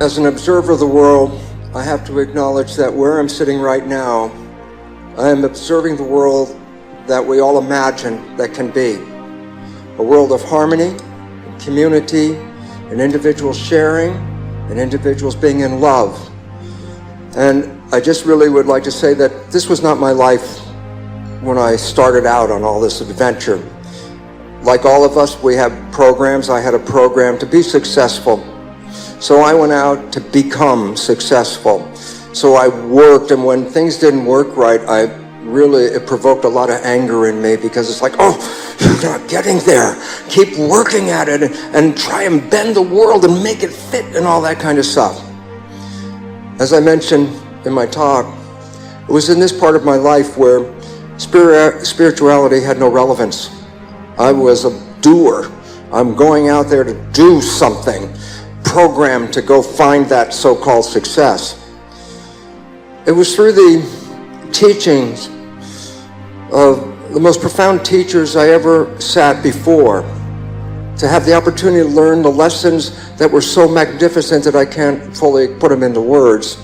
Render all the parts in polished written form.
As an observer of the world, I have to acknowledge that where I'm sitting right now, I am observing the world that we all imagine that can be. A world of harmony, and community, and individuals sharing, and individuals being in love. And I just really would like to say that this was not my life when I started out on all this adventure. Like all of us, we have programs. I had a program to be successful. So I went out to become successful. So I worked, and when things didn't work right, it provoked a lot of anger in me, because it's like, oh, you're not getting there. Keep working at it and try and bend the world and make it fit and all that kind of stuff. As I mentioned in my talk, it was in this part of my life where spirituality had no relevance. I was a doer. I'm going out there to do something, programmed to go find that so-called success. It was through the teachings of the most profound teachers I ever sat before to have the opportunity to learn the lessons that were so magnificent that I can't fully put them into words.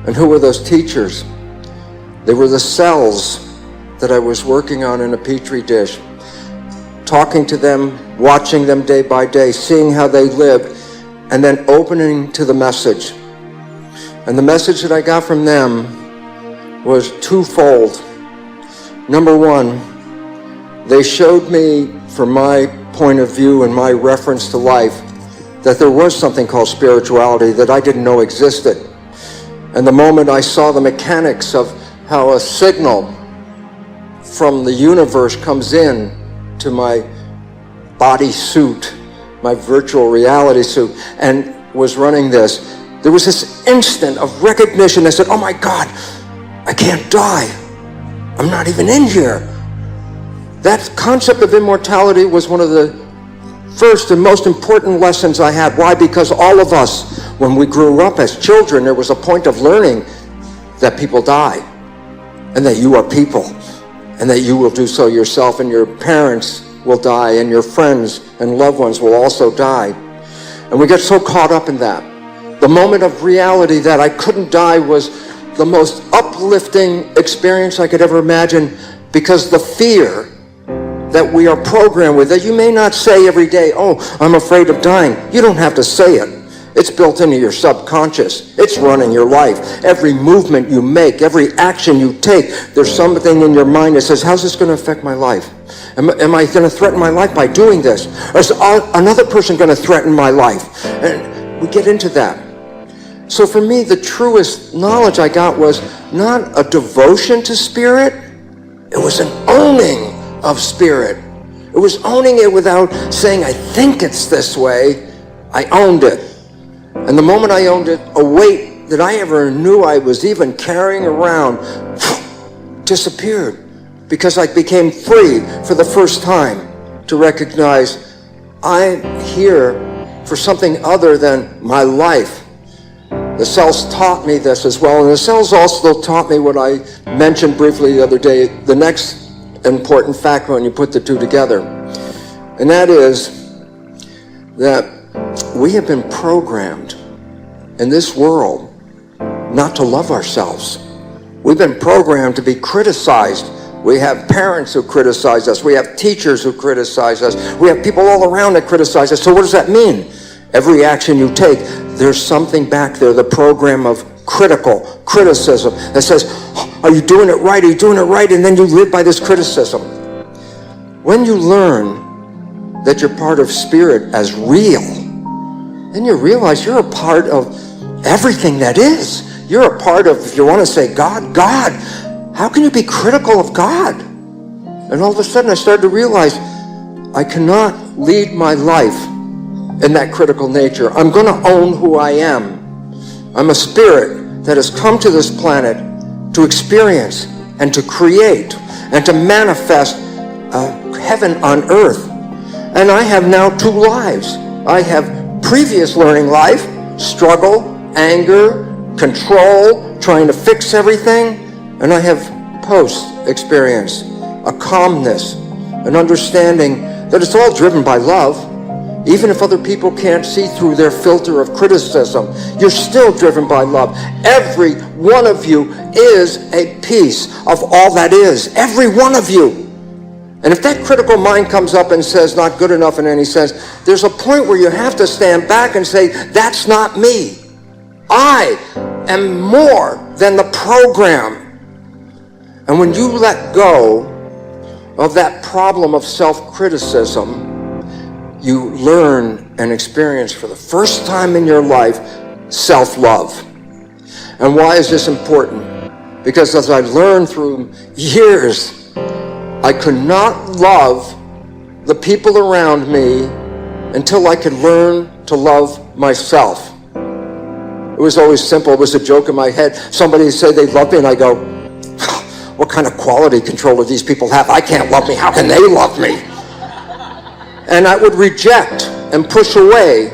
And who were those teachers? They were the cells that I was working on in a petri dish, talking to them, watching them day by day, seeing how they lived, and then opening to the message. And the message that I got from them was twofold. Number one, they showed me, from my point of view and my reference to life, that there was something called spirituality that I didn't know existed. And the moment I saw the mechanics of how a signal from the universe comes in to my body suit, my virtual reality suit, and was running this, there was this instant of recognition that said, oh my God, I can't die. I'm not even in here. That concept of immortality was one of the first and most important lessons I had. Why? Because all of us, when we grew up as children, there was a point of learning that people die, and that you are people, and that you will do so yourself, and your parents will die, and your friends and loved ones will also die. And we get so caught up in that. The moment of reality that I couldn't die was the most uplifting experience I could ever imagine, because the fear that we are programmed with, that you may not say every day, oh, I'm afraid of dying. You don't have to say it. It's built into your subconscious. It's running your life. Every movement you make, every action you take, there's something in your mind that says, how's this going to affect my life? Am I going to threaten my life by doing this? Or is another person going to threaten my life? And we get into that. So for me, the truest knowledge I got was not a devotion to spirit. It was an owning of spirit. It was owning it without saying, I think it's this way. I owned it. And the moment I owned it, a weight that I ever knew I was even carrying around disappeared, because I became free for the first time to recognize I'm here for something other than my life. The cells taught me this as well, and the cells also taught me what I mentioned briefly the other day, the next important factor when you put the two together. And that is that we have been programmed in this world not to love ourselves. We've been programmed to be criticized. We have parents who criticize us. We have teachers who criticize us. We have people all around that criticize us. So what does that mean? Every action you take, there's something back there, the program of criticism that says, are you doing it right? Are you doing it right? And then you live by this criticism. When you learn that you're part of spirit as real, then you realize you're a part of everything that is. You're a part of, if you want to say God, how can you be critical of God? And all of a sudden I started to realize I cannot lead my life in that critical nature. I'm going to own who I am. I'm a spirit that has come to this planet to experience and to create and to manifest heaven on earth. And I have now two lives. I have previous learning life, struggle, anger, control, trying to fix everything. And I have post experience, a calmness, an understanding that it's all driven by love. Even if other people can't see through their filter of criticism, you're still driven by love. Every one of you is a piece of all that is. Every one of you. And if that critical mind comes up and says not good enough in any sense, there's a point where you have to stand back and say, that's not me. I am more than the program. And when you let go of that problem of self-criticism, you learn and experience for the first time in your life self-love. And why is this important? Because as I learned through years, I could not love the people around me until I could learn to love myself. It was always simple. It was a joke in my head. Somebody would say they love me, and I go, what kind of quality control do these people have? I can't love me. How can they love me? And I would reject and push away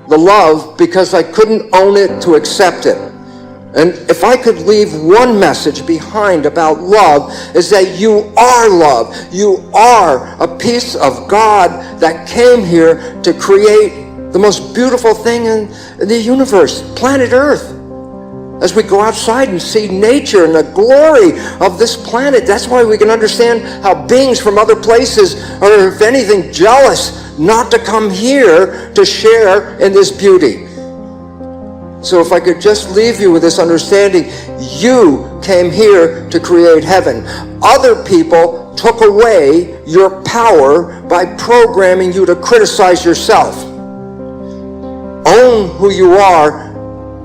the love because I couldn't own it to accept it. And if I could leave one message behind about love, is that you are love. You are a piece of God that came here to create the most beautiful thing in the universe, planet Earth. As we go outside and see nature and the glory of this planet, that's why we can understand how beings from other places are, if anything, jealous not to come here to share in this beauty. So if I could just leave you with this understanding, you came here to create heaven. Other people took away your power by programming you to criticize yourself. Own who you are,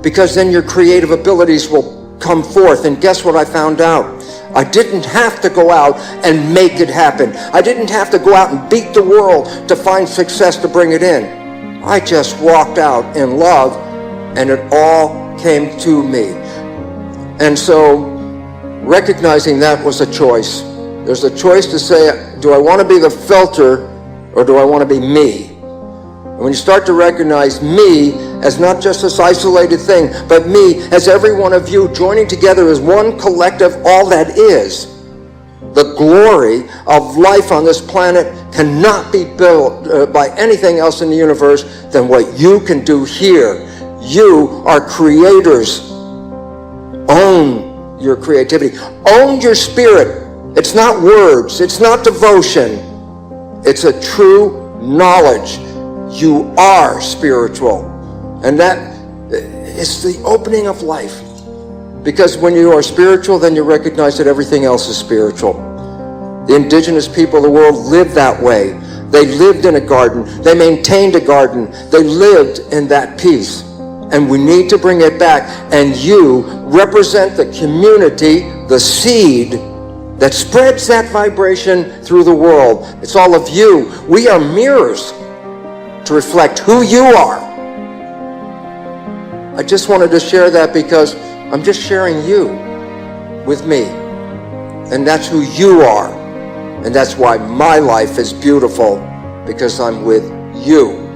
because then your creative abilities will come forth. And guess what I found out? I didn't have to go out and make it happen. I didn't have to go out and beat the world to find success to bring it in. I just walked out in love, and it all came to me. And so recognizing that was a choice. There's a choice to say, do I want to be the filter, or do I want to be me? And when you start to recognize me as not just this isolated thing, but me as every one of you joining together as one collective, all that is, the glory of life on this planet cannot be built by anything else in the universe than what you can do here. You are creators. Own your creativity. Own your spirit. It's not words. It's not devotion. It's a true knowledge. You are spiritual. And that is the opening of life. Because when you are spiritual, then you recognize that everything else is spiritual. The indigenous people of the world lived that way. They lived in a garden. They maintained a garden. They lived in that peace. And we need to bring it back. And you represent the community, the seed that spreads that vibration through the world. It's all of you. We are mirrors to reflect who you are. I just wanted to share that because I'm just sharing you with me. And that's who you are. And that's why my life is beautiful, because I'm with you.